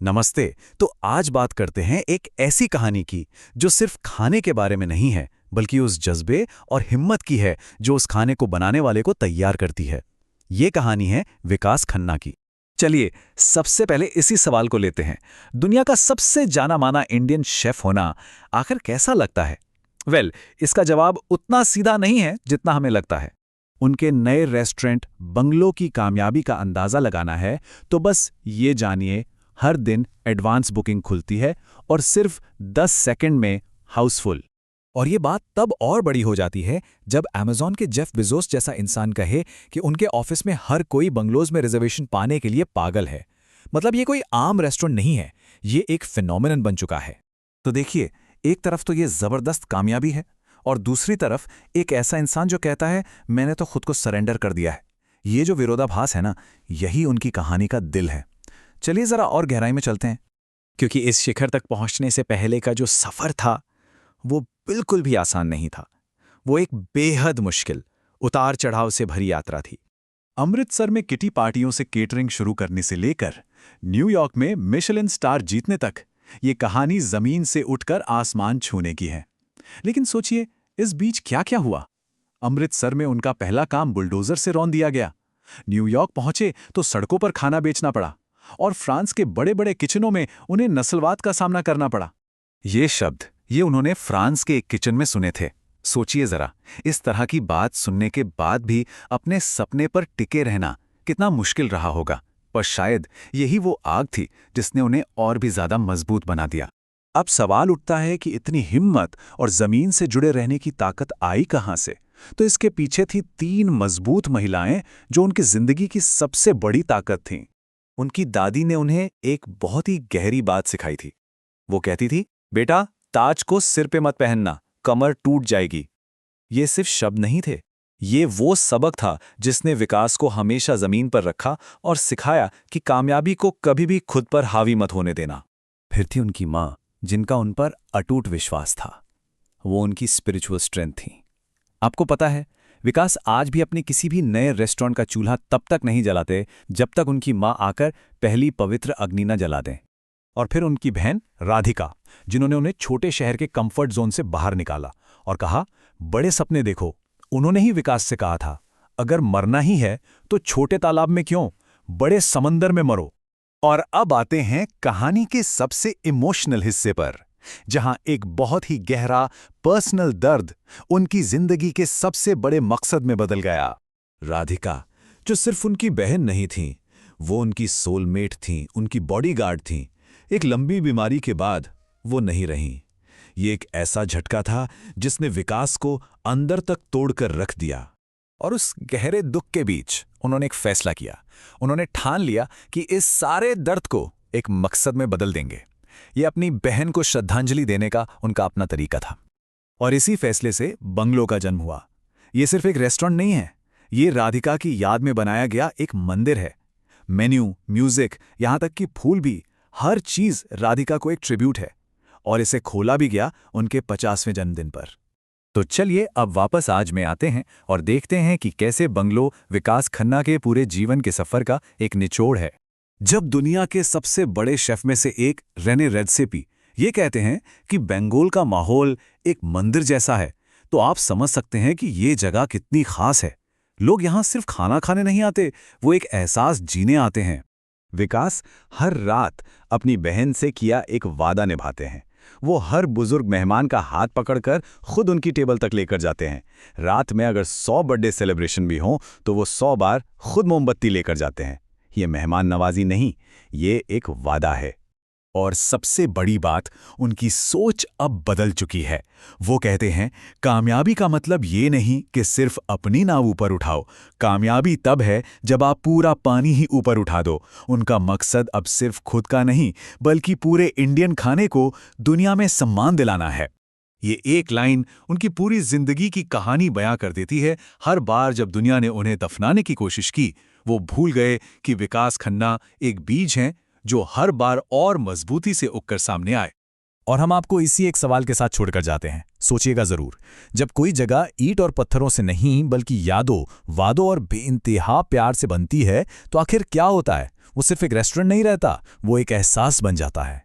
नमस्ते। तो आज बात करते हैं एक ऐसी कहानी की जो सिर्फ खाने के बारे में नहीं है, बल्कि उस जज्बे और हिम्मत की है जो उस खाने को बनाने वाले को तैयार करती है। ये कहानी है विकास खन्ना की। चलिए, सबसे पहले इसी सवाल को लेते हैं। दुनिया का सबसे जाना माना इंडियन शेफ होना आखिर कैसा लगता है? इसका जवाब उतना सीधा नहीं है जितना हमें लगता है। उनके नए रेस्टोरेंट बंगलो की कामयाबी का अंदाजा लगाना है तो बस ये जानिए, हर दिन एडवांस बुकिंग खुलती है और सिर्फ 10 सेकंड में हाउसफुल। और ये बात तब और बड़ी हो जाती है जब अमेज़न के जेफ बेजोस जैसा इंसान कहे कि उनके ऑफिस में हर कोई बंगलोज में रिजर्वेशन पाने के लिए पागल है। मतलब ये कोई आम रेस्टोरेंट नहीं है, ये एक फिनोमिनन बन चुका है। तो देखिए, एक तरफ तो ये जबरदस्त कामयाबी है और दूसरी तरफ एक ऐसा इंसान जो कहता है मैंने तो खुद को सरेंडर कर दिया है। ये जो विरोधाभास है ना, यही उनकी कहानी का दिल है। चलिए जरा और गहराई में चलते हैं। क्योंकि इस शिखर तक पहुंचने से पहले का जो सफर था वो बिल्कुल भी आसान नहीं था। वो एक बेहद मुश्किल, उतार चढ़ाव से भरी यात्रा थी। अमृतसर में किटी पार्टियों से केटरिंग शुरू करने से लेकर न्यूयॉर्क में मिशेलिन स्टार जीतने तक, ये कहानी जमीन से उठकर आसमान छूने की है। लेकिन सोचिए, इस बीच क्या क्या हुआ। अमृतसर में उनका पहला काम बुलडोजर से रौंद दिया गया। न्यूयॉर्क पहुंचे तो सड़कों पर खाना बेचना पड़ा और फ्रांस के बड़े बड़े किचनों में उन्हें नस्लवाद का सामना करना पड़ा। ये उन्होंने फ्रांस के एक किचन में सुने थे। सोचिए जरा, इस तरह की बात सुनने के बाद भी अपने सपने पर टिके रहना कितना मुश्किल रहा होगा। पर शायद यही वो आग थी जिसने उन्हें और भी ज्यादा मजबूत बना दिया। अब सवाल उठता है कि इतनी हिम्मत और जमीन से जुड़े रहने की ताकत आई कहां से? तो इसके पीछे थी 3 मजबूत महिलाएं जो उनकी जिंदगी की सबसे बड़ी ताकत थीं। उनकी दादी ने उन्हें एक बहुत ही गहरी बात सिखाई थी। वो कहती थी, बेटा, ताज को सिर पे मत पहनना, कमर टूट जाएगी। ये सिर्फ शब्द नहीं थे, ये वो सबक था जिसने विकास को हमेशा जमीन पर रखा और सिखाया कि कामयाबी को कभी भी खुद पर हावी मत होने देना। फिर थी उनकी माँ, जिनका उन पर अटूट विश्वास था। वो उनकी स्पिरिचुअल स्ट्रेंथ थी। आपको पता है, विकास आज भी अपने किसी भी नए रेस्टोरेंट का चूल्हा तब तक नहीं जलाते जब तक उनकी माँ आकर पहली पवित्र अग्नि न जला दें। और फिर उनकी बहन राधिका, जिन्होंने उन्हें छोटे शहर के कंफर्ट जोन से बाहर निकाला और कहा, बड़े सपने देखो। उन्होंने ही विकास से कहा था, अगर मरना ही है तो छोटे तालाब में क्यों, बड़े समंदर में मरो। और अब आते हैं कहानी के सबसे इमोशनल हिस्से पर, जहां एक बहुत ही गहरा पर्सनल दर्द उनकी जिंदगी के सबसे बड़े मकसद में बदल गया। राधिका, जो सिर्फ उनकी बहन नहीं थी, वो उनकी सोलमेट थी, उनकी बॉडीगार्ड थी। एक लंबी बीमारी के बाद वो नहीं रहीं। ये एक ऐसा झटका था जिसने विकास को अंदर तक तोड़कर रख दिया। और उस गहरे दुख के बीच उन्होंने एक फैसला किया। उन्होंने ठान लिया कि इस सारे दर्द को एक मकसद में बदल देंगे। ये अपनी बहन को श्रद्धांजलि देने का उनका अपना तरीका था। और इसी फैसले से बंगलो का जन्म हुआ। ये सिर्फ एक रेस्टोरेंट नहीं है, ये राधिका की याद में बनाया गया एक मंदिर है। मेन्यू, म्यूजिक, यहां तक कि फूल भी, हर चीज राधिका को एक ट्रिब्यूट है। और इसे खोला भी गया उनके 50वें जन्मदिन पर। तो चलिए अब वापस आज में आते हैं और देखते हैं कि कैसे बंगलो विकास खन्ना के पूरे जीवन के सफर का एक निचोड़ है। जब दुनिया के सबसे बड़े शेफ में से एक रेने रेडसेपी ये कहते हैं कि बंगोल का माहौल एक मंदिर जैसा है, तो आप समझ सकते हैं कि ये जगह कितनी खास है। लोग यहाँ सिर्फ खाना खाने नहीं आते, वो एक एहसास जीने आते हैं। विकास हर रात अपनी बहन से किया एक वादा निभाते हैं। वो हर बुजुर्ग मेहमान का हाथ पकड़कर खुद उनकी टेबल तक लेकर जाते हैं। रात में अगर 100 बर्थडे सेलिब्रेशन भी हों तो वो 100 बार खुद मोमबत्ती लेकर जाते हैं। ये मेहमान नवाजी नहीं, ये एक वादा है। और सबसे बड़ी बात, उनकी सोच अब बदल चुकी है। वो कहते हैं, कामयाबी का मतलब ये नहीं कि सिर्फ अपनी नाव ऊपर उठाओ। कामयाबी तब है जब आप पूरा पानी ही ऊपर उठा दो। उनका मकसद अब सिर्फ खुद का नहीं, बल्कि पूरे इंडियन खाने को दुनिया में सम्मान दिलाना है। ये एक लाइन उनकी पूरी जिंदगी की कहानी बयां कर देती है। हर बार जब दुनिया ने उन्हें दफनाने की कोशिश की, वो भूल गए कि विकास खन्ना एक बीज हैं जो हर बार और मजबूती से उगकर सामने आए। और हम आपको इसी एक सवाल के साथ छोड़कर जाते हैं, सोचिएगा जरूर। जब कोई जगह ईंट और पत्थरों से नहीं बल्कि यादों, वादों और बेइंतहा प्यार से बनती है, तो आखिर क्या होता है? वो सिर्फ एक रेस्टोरेंट नहीं रहता, वो एक एहसास बन जाता है।